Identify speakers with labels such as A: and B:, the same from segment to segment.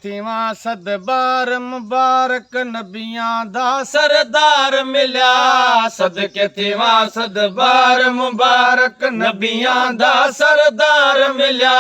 A: थीवां सदबार मुबारक नबियां दा सरदार मिलिया सदके थीवां सदबार मुबारक नबियां दा सरदार मिलिया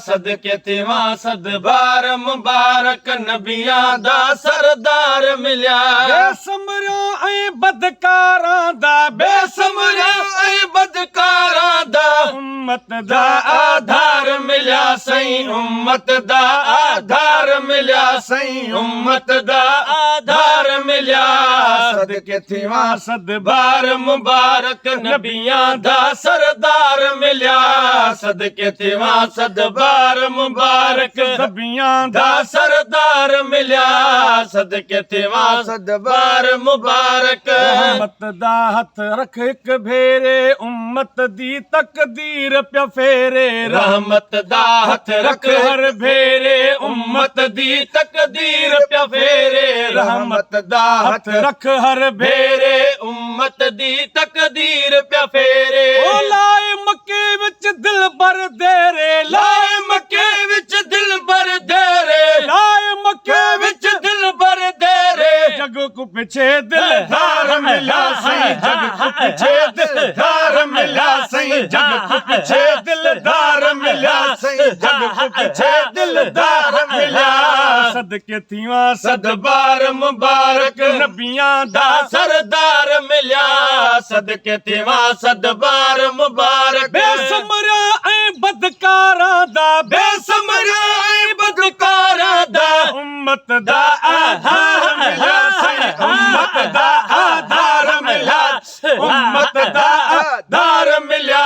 A: सदके थीवां सदबार मुबारक नबियां दा सरदार मिलिया बेसमरियां ऐ बदकारां दा बेसमरियां ऐ बदकारां दा उम्मत दा आधार मिलिया सही उम्मत दा आधार मिलिया सही उम्मत दा आधार मिलिया सदके थीवां सदबार मुबारक नबियां दा सरदार मिलिया सदके थीवां सदबार मुबारक नबियां दा सरदार मिलिया सदके थीवां सदबार मुबारक उम्मत दा हथ रख हिक भेरे उम्मत दी तकदीर प्या फेरे रहमत दा हथ रख हर भेरे उम्मत दी तकदीर प्या फेरे रहमत दा हथ रख हर भेरे उम्मत दी तकदीर प्या फेरे ओ लाए मक्के विच दिल बर देरे लाए मक्के विच दिल बर देरे लाए मक्के विच दिल बर देरे जग को पीछे दिलदार मिला सही जग को पीछे दिलदार मिला सही जग को पीछे दिलदार मिला सही जग को पीछे दिलदार मिला सदके थीवां सदबार मुबारक नबियां दा सरदार मिलिया सदके थीवां सदबार मुबारक बेसमरियां ऐ बदकारां दा बेसमरियां ऐ बदकारां दा उम्मत दा आधार मिलिया सही उम्मत दा आधार मिलिया उम्मत दा आधार मिलिया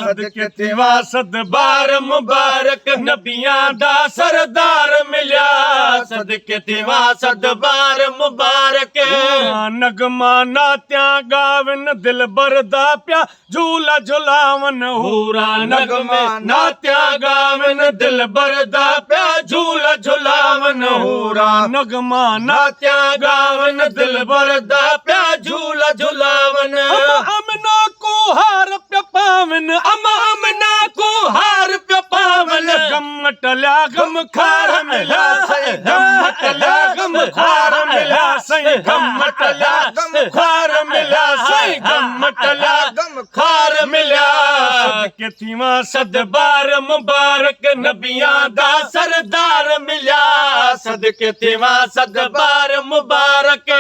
A: सदके थीवां सदबार मुबारक नबियां दा सरदार मिलिया सदके थीवां सदबार मुबारक नगमा नात्यां गावन दिल बरदा प्या झूला झुलावन हूरा नगमा नात्यां गावन दिल बरदा प्या झूला झुलावन हूरा नगमा नात्यां गावन दिल बरदा प्या झूला झुलावन अमना को हार प्या पावन अमना को हार प्या पावन गम टल्या गम खार मिला सही गम टल्या गम खार मिला सही गम टल्या गम खार मिला सही गम टल्या गम खार मिला सदके थीवां सदबार मुबारक नबियां दा सरदार मिलिया सदके थीवां सदबार मुबारक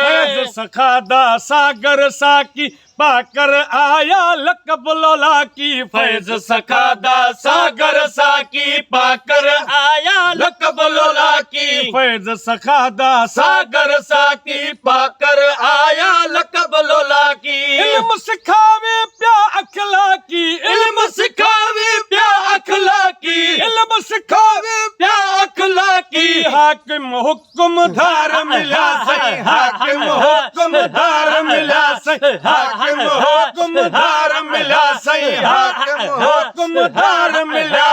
A: सखा दा सागर साकी पाकर आया लकब लोला की फैज सखा दा सागर साकी पाकर आया लकब लोला की फैज सखा दा सागर साकी पाकर आया लकब लोला की इल्म सिखावे प्या अखलाकी इल्म सिखावे प्या अखलाकी इल्म सिखावे प्या अखलाकी हाकिम हुक्म धार मिला सही हाकिम हुक्म धार मिला सही हाकिम हुक्म धार मिला सही हाकिम हुक्म धार मिला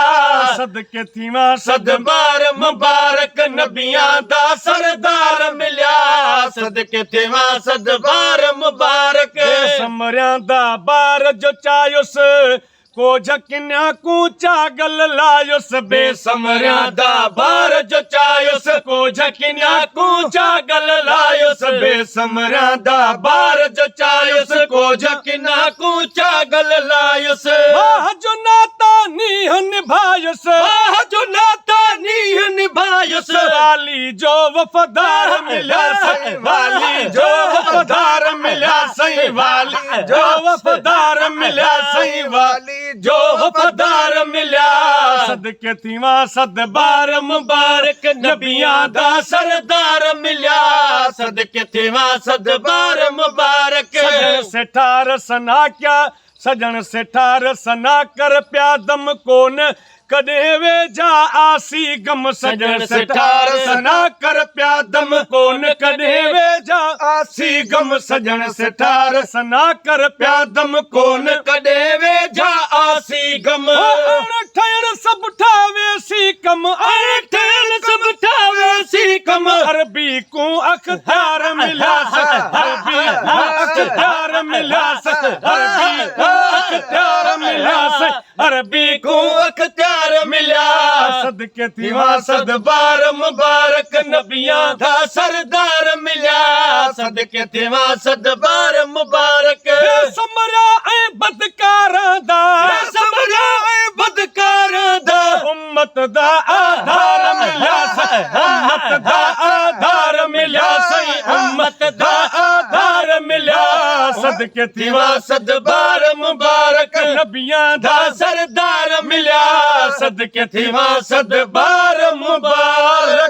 A: सदके थीवां सदबार मुबारक नबियां दा सरदार मिलिया सदके थीवां सदबार मुबारक समरियां दा बार जो चायुस को झकिन्या को चागल लायुस बेसमरियां दा बार जो चायुस को झकिन्या को चागल लायुस बेसमरियां दा बार जो चायुस को झकिन्या को चागल लायुस वाह जो नाता नीह निभायुस वाह जो नाता नीह निभायुस वाली जो वफादार मिला सही वाली जो वफादार मिला सही वाली जो वफादार मिला सही वाली जो वफादार मिलिया सदके थीवां सदबार मुबारक नबियां दा सरदार मिलिया सदके थीवां सदबार मुबारक से ठार सना क्या सजन से ठार सना कर प्या दम कोन कदे वे जा आसी गम सजन से ठार सना कर प्या दम कोन कदे वे जा आसी गम सजन से ठार सना कर प्या दम कोन कदे वे जा आसी गम ठहर सब ठावे सी कम ठहर सब ठावे सी कम अरबी को अख्तियार मिला अरबी अख्तियार मिला अरबी अख्तियार मिला अरबी को अख्तियार मिला ਸਦਕੇ ਥੀਵਾ ਸਦਬਾਰ ਮੁਬਾਰਕ ਨਬੀਆਂ ਦਾ ਸਰਦਾਰ ਮਿਲਿਆ ਸਦਕੇ ਥੀਵਾ ਸਦਬਾਰ ਮੁਬਾਰਕ ਸਮਰਿਆ ਐ ਬਦਕਾਰਾਂ ਦਾ ਸਮਰਿਆ ਐ ਬਦਕਾਰਾਂ ਦਾ ਉਮਤ ਦਾ ਆਧਾਰ ਮਿਲਿਆ ਉਮਤ ਦਾ ਆਧਾਰ ਮਿਲਿਆ ਸਹੀ ਉਮਤ ਦਾ ਆਧਾਰ ਮਿਲਿਆ ਸਦਕੇ ਥੀਵਾ ਸਦਬਾਰ ਮੁਬਾਰਕ ਨਬੀਆਂ ਦਾ ਸਰਦਾਰ ਮਿਲਿਆ ਸਦਕੇ ਥੀਵਾ ਸਦਬਾਰ ਮੁਬਾਰਕ